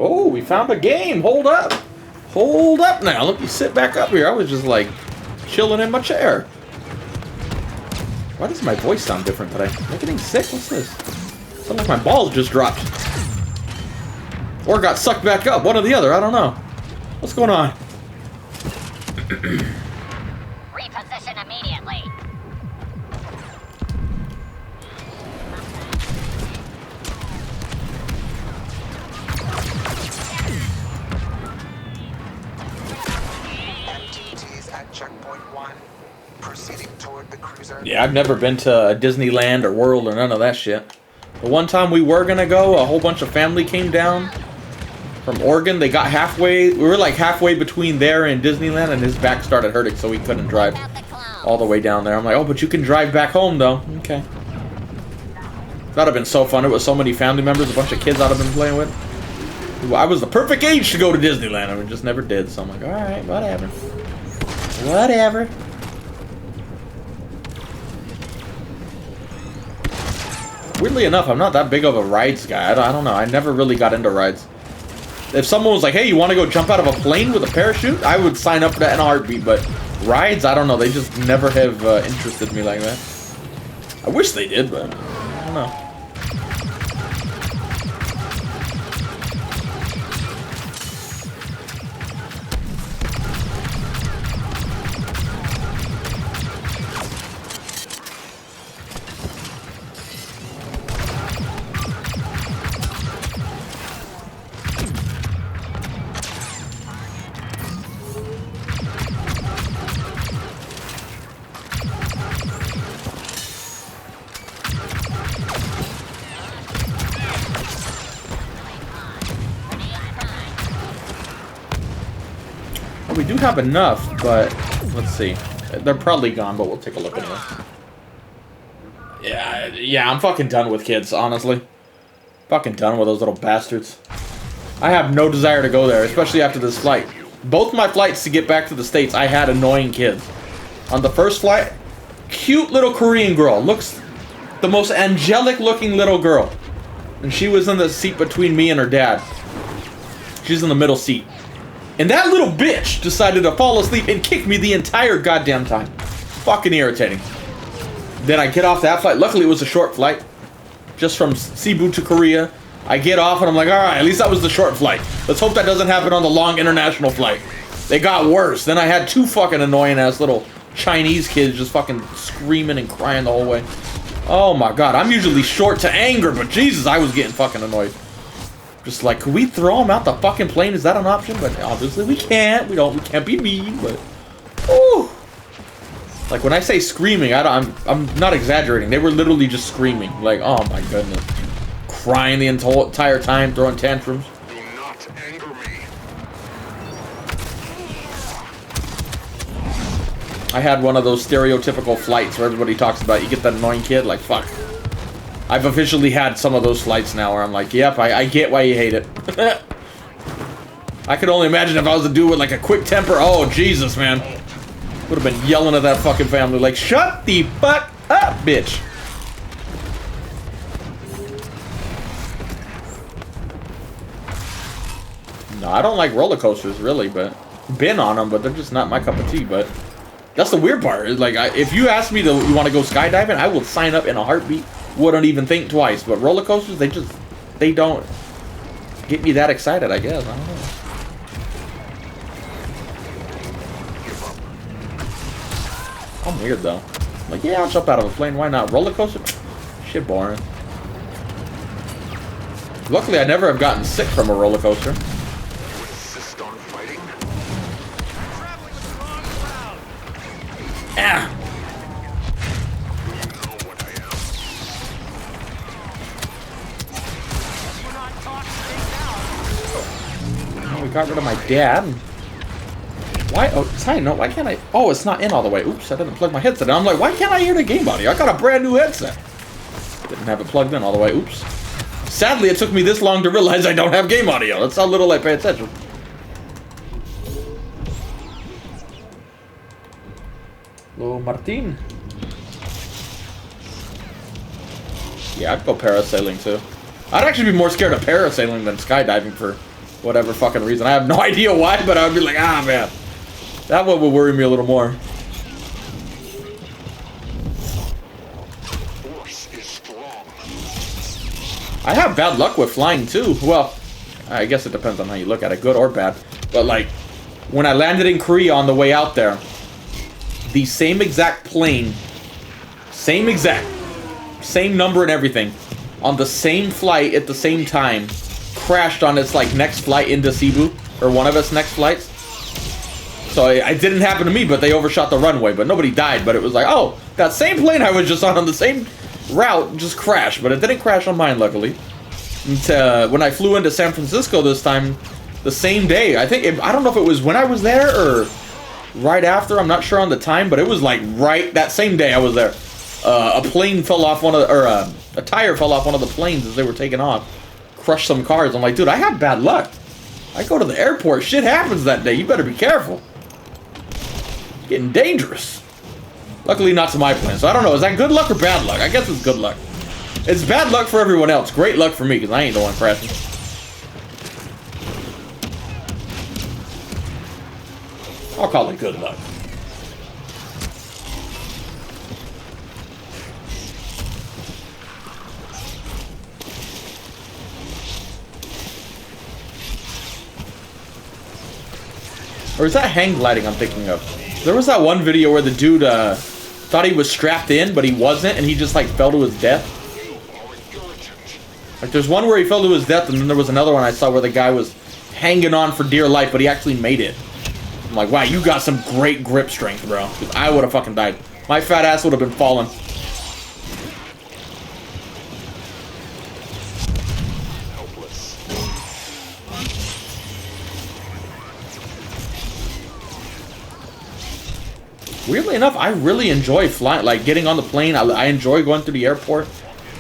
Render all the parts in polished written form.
Oh, we found a game. Hold up. Hold up now. Let me sit back up here. I was just like chilling in my chair. Why does my voice sound different today? Am I getting sick? What's this? Sounds like my balls just dropped. Or got sucked back up. One or the other. I don't know. What's going on? Reposition immediately. MTT's at checkpoint 1. Proceeding toward the cruiser. Yeah, I've never been to Disneyland or World or none of that shit. The one time we were gonna go, a whole bunch of family came down from Oregon. They got halfway. We were like halfway between there and Disneyland, and his back started hurting, so he couldn't drive all the way down there. I'm like, oh, but you can drive back home, though. Okay. That'd have been so fun. It was so many family members, a bunch of kids I'd have been playing with. I was the perfect age to go to Disneyland. I mean, just never did, so I'm like, all right, whatever. Whatever. Weirdly enough, I'm not that big of a rides guy. I don't know. I never really got into rides. If someone was like, hey, you want to go jump out of a plane with a parachute? I would sign up for that in a heartbeat. But rides, I don't know. They just never have interested me like that. I wish they did, but I don't know. We do have enough, but let's see. They're probably gone, but we'll take a look anyway. Yeah, I'm fucking done with kids, honestly. Fucking done with those little bastards. I have no desire to go there, especially after this flight. Both my flights to get back to the States, I had annoying kids. On the first flight, cute little Korean girl. Looks the most angelic looking little girl. And she was in the seat between me and her dad. She's in the middle seat. And that little bitch decided to fall asleep and kick me the entire goddamn time. Fucking irritating. Then I get off that flight. Luckily, it was a short flight. Just from Cebu to Korea. I get off and I'm like, alright, at least that was the short flight. Let's hope that doesn't happen on the long international flight. They got worse. Then I had two fucking annoying ass little Chinese kids just fucking screaming and crying the whole way. Oh my god, I'm usually short to anger, but Jesus, I was getting fucking annoyed. Just like, could we throw them out the fucking plane? Is that an option? But obviously we can't. We can't be mean, but... Whew. Like, when I say screaming, I'm not exaggerating. They were literally just screaming. Like, oh my goodness. Crying the entire time, throwing tantrums. Do not anger me. I had one of those stereotypical flights where everybody talks about you get that annoying kid. Like, fuck. I've officially had some of those flights now where I'm like, yep, I get why you hate it. I could only imagine if I was a dude with like a quick temper. Oh, Jesus, man. Would have been yelling at that fucking family like, shut the fuck up, bitch. No, I don't like roller coasters, really, but been on them, but they're just not my cup of tea, but that's the weird part. Is like, if you ask me you want to go skydiving, I will sign up in a heartbeat. Wouldn't even think twice, but roller coasters, they don't get me that excited, I guess. I don't know. I'm weird though. Like, yeah, I'll jump out of a plane. Why not? Roller coaster? Shit, boring. Luckily, I never have gotten sick from a roller coaster. Insist on fighting? Ah! We got rid of my dad. Why? Oh, side note, why can't I? Oh, it's not in all the way. Oops, I didn't plug my headset in. I'm like, why can't I hear the game audio? I got a brand new headset. Didn't have it plugged in all the way. Oops. Sadly, it took me this long to realize I don't have game audio. That's how little I pay attention. Hello, Martin. Yeah, I'd go parasailing too. I'd actually be more scared of parasailing than skydiving for whatever fucking reason. I have no idea why, but I would be like, ah, man. That one would worry me a little more. I have bad luck with flying too. Well, I guess it depends on how you look at it, good or bad. But like, when I landed in Korea on the way out there, the same exact plane, same number and everything, on the same flight at the same time, crashed on its like next flight into Cebu, or one of its next flights. So it didn't happen to me, but they overshot the runway, but nobody died. But it was like, oh, that same plane I was just on the same route just crashed, but it didn't crash on mine, luckily. And, when I flew into San Francisco this time, the same day, I don't know if it was when I was there or right after, I'm not sure on the time, but it was like right that same day I was there. A plane fell off a tire fell off one of the planes as they were taking off, crushed some cars. I'm like, dude, I have bad luck. I go to the airport, shit happens that day, you better be careful. It's getting dangerous. Luckily not to my plane, so I don't know, is that good luck or bad luck? I guess it's good luck. It's bad luck for everyone else, great luck for me, because I ain't the one crashing. I'll call it good luck. Or is that hang gliding I'm thinking of? There was that one video where the dude thought he was strapped in, but he wasn't, and he just like fell to his death. Like there's one where he fell to his death, and then there was another one I saw where the guy was hanging on for dear life, but he actually made it. I'm like, wow, you got some great grip strength, bro. Because I would have fucking died. My fat ass would have been falling. Weirdly enough, I really enjoy flying, like getting on the plane. I enjoy going through the airport.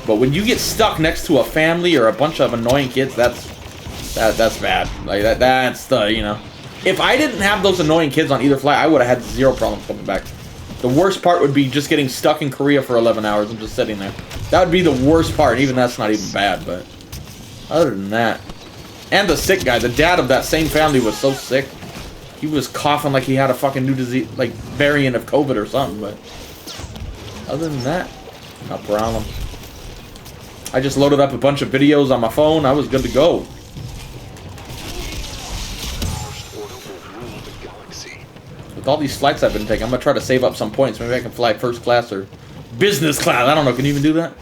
But when you get stuck next to a family or a bunch of annoying kids, that's bad. Like that's the, you know. If I didn't have those annoying kids on either flight, I would have had zero problem coming back. The worst part would be just getting stuck in Korea for 11 hours and just sitting there. That would be the worst part. Even that's not even bad, but other than that. And the sick guy, the dad of that same family was so sick. He was coughing like he had a fucking new disease, like variant of COVID or something, but other than that, no problem. I just loaded up a bunch of videos on my phone. I was good to go. With all these flights I've been taking, I'm going to try to save up some points. Maybe I can fly first class or business class. I don't know. Can you even do that?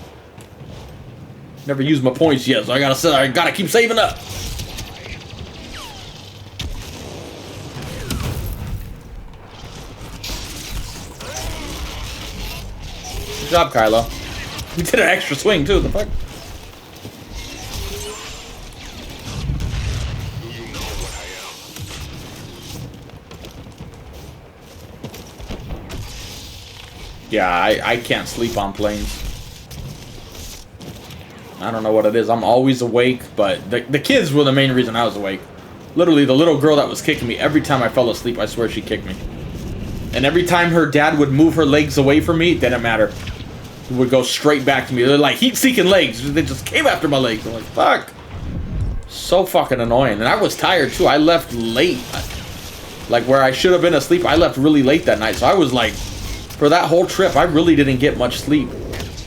Never used my points yet, so I gotta keep saving up. Good job, Kylo. You did an extra swing, too. The fuck? Yeah, I can't sleep on planes. I don't know what it is. I'm always awake, but the kids were the main reason I was awake. Literally, the little girl that was kicking me, every time I fell asleep, I swear she kicked me. And every time her dad would move her legs away from me, it didn't matter. It would go straight back to me. They're like heat-seeking legs. They just came after my legs. I'm like, fuck. So fucking annoying. And I was tired, too. I left late. Like, where I should have been asleep, I left really late that night. So I was like, for that whole trip, I really didn't get much sleep.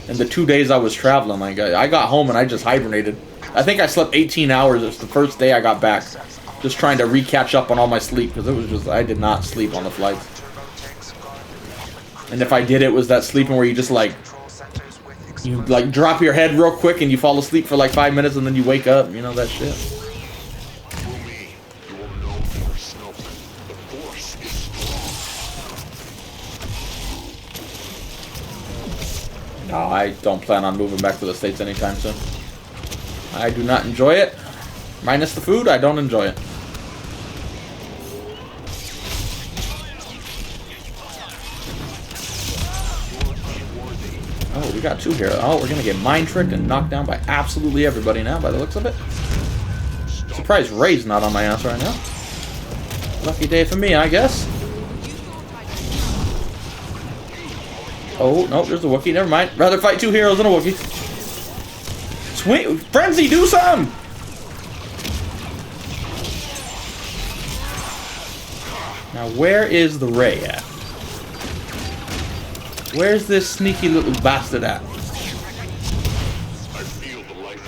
In the 2 days I was traveling, like I got home and I just hibernated. I think I slept 18 hours. It's the first day I got back. Just trying to re-catch up on all my sleep, because it was just, I did not sleep on the flights. And if I did, it was that sleeping where you just like, you like drop your head real quick and you fall asleep for like 5 minutes and then you wake up, you know, that shit. No, I don't plan on moving back to the States anytime soon. I do not enjoy it. Minus the food, I don't enjoy it. Oh, we got two here. Oh, we're gonna get mind tricked and knocked down by absolutely everybody now, by the looks of it. Surprised Ray's not on my ass right now. Lucky day for me, I guess. Oh, no, there's a Wookiee. Never mind. Rather fight two heroes than a Wookiee. Swing! Frenzy, do something! Now, where is the Ray at? Where's this sneaky little bastard at? I feel the life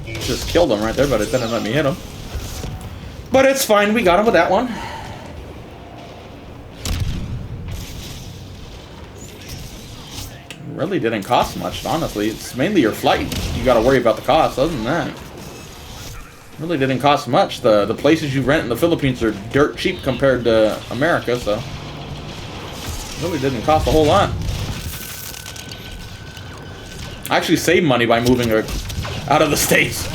in Just killed him right there, but it didn't let me hit him. But it's fine, we got him with that one. Really didn't cost much, honestly. It's mainly your flight. You gotta worry about the cost. Other than that, really didn't cost much. The places you rent in the Philippines are dirt cheap compared to America, so really didn't cost a whole lot. I actually saved money by moving out of the States.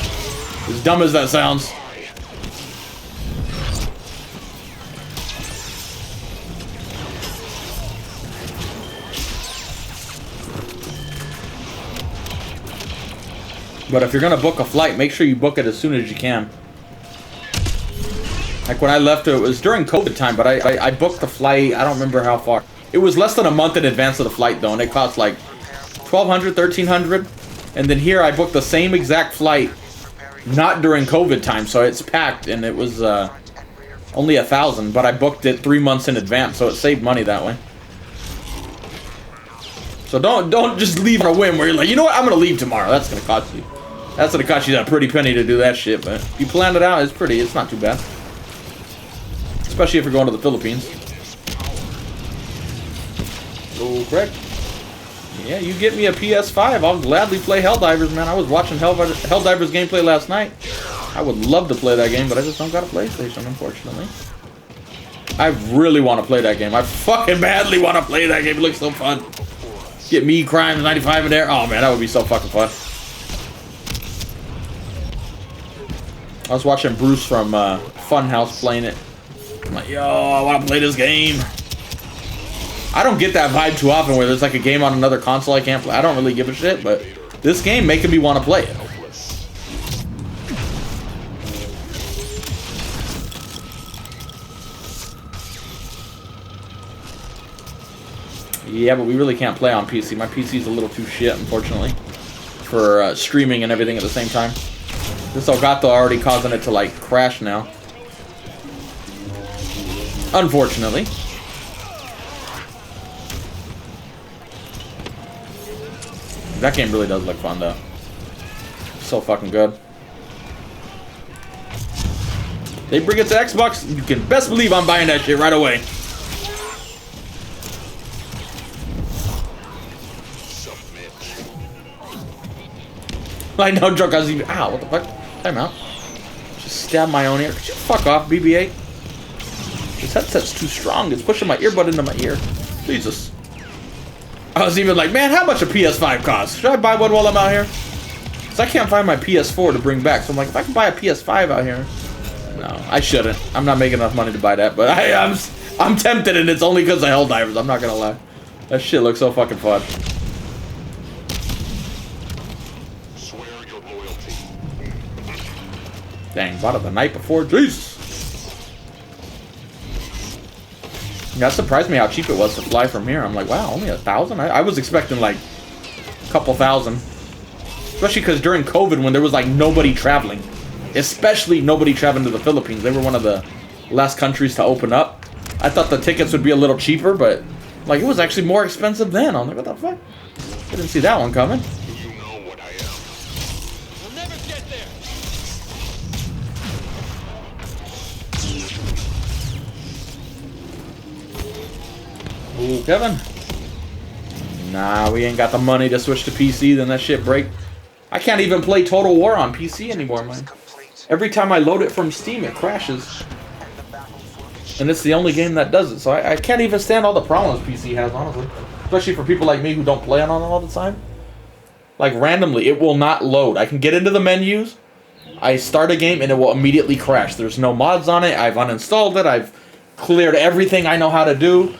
As dumb as that sounds. But if you're gonna book a flight, make sure you book it as soon as you can. Like when I left, it was during COVID time, but I booked the flight, I don't remember how far. It was less than a month in advance of the flight though, and it cost like $1,200, $1,300. And then here I booked the same exact flight, not during COVID time, so it's packed, and it was only $1,000, but I booked it 3 months in advance, so it saved money that way. So don't just leave on a whim where you're like, you know what, I'm gonna leave tomorrow. That's gonna cost you. That's gonna cost you that pretty penny to do that shit, but if you plan it out, it's not too bad. Especially if you're going to the Philippines. Oh, correct. Yeah, you get me a PS5, I'll gladly play Helldivers, man. I was watching Helldivers gameplay last night. I would love to play that game, but I just don't got a PlayStation, unfortunately. I really want to play that game. I fucking badly want to play that game. It looks so fun. Get me, Crimes 95 in there. Oh, man, that would be so fucking fun. I was watching Bruce from Funhouse playing it. I'm like, yo, I want to play this game. I don't get that vibe too often where there's like a game on another console I can't play. I don't really give a shit, but this game making me want to play it. Yeah, but we really can't play on PC. My PC's a little too shit, unfortunately, for streaming and everything at the same time. This Elgato already causing it to like crash now. Unfortunately. That game really does look fun, though. So fucking good. They bring it to Xbox, you can best believe I'm buying that shit right away. I know, drunk. I was even. Ow, what the fuck? Time out. Just stabbed my own ear. Could you fuck off, BB-8? This headset's too strong. It's pushing my earbud into my ear. Jesus. I was even like, man, how much a PS5 costs? Should I buy one while I'm out here? Because I can't find my PS4 to bring back. So I'm like, if I can buy a PS5 out here. No, I shouldn't. I'm not making enough money to buy that. But I'm tempted, and it's only because of Helldivers. I'm not going to lie. That shit looks so fucking fun. Dang, bought it the night before. Jesus. That surprised me how cheap it was to fly from here. I'm like, wow, only 1,000? I was expecting like a couple thousand. Especially because during COVID when there was like nobody traveling. Especially nobody traveling to the Philippines. They were one of the last countries to open up. I thought the tickets would be a little cheaper, but like it was actually more expensive then. I'm like, what the fuck? I didn't see that one coming. Ooh, Kevin. Nah, we ain't got the money to switch to PC, then that shit break. I can't even play Total War on PC anymore, man. Every time I load it from Steam, it crashes. And it's the only game that does it, so I can't even stand all the problems PC has, honestly. Especially for people like me who don't play on it all the time. Like, randomly, it will not load. I can get into the menus, I start a game, and it will immediately crash. There's no mods on it, I've uninstalled it, I've cleared everything I know how to do.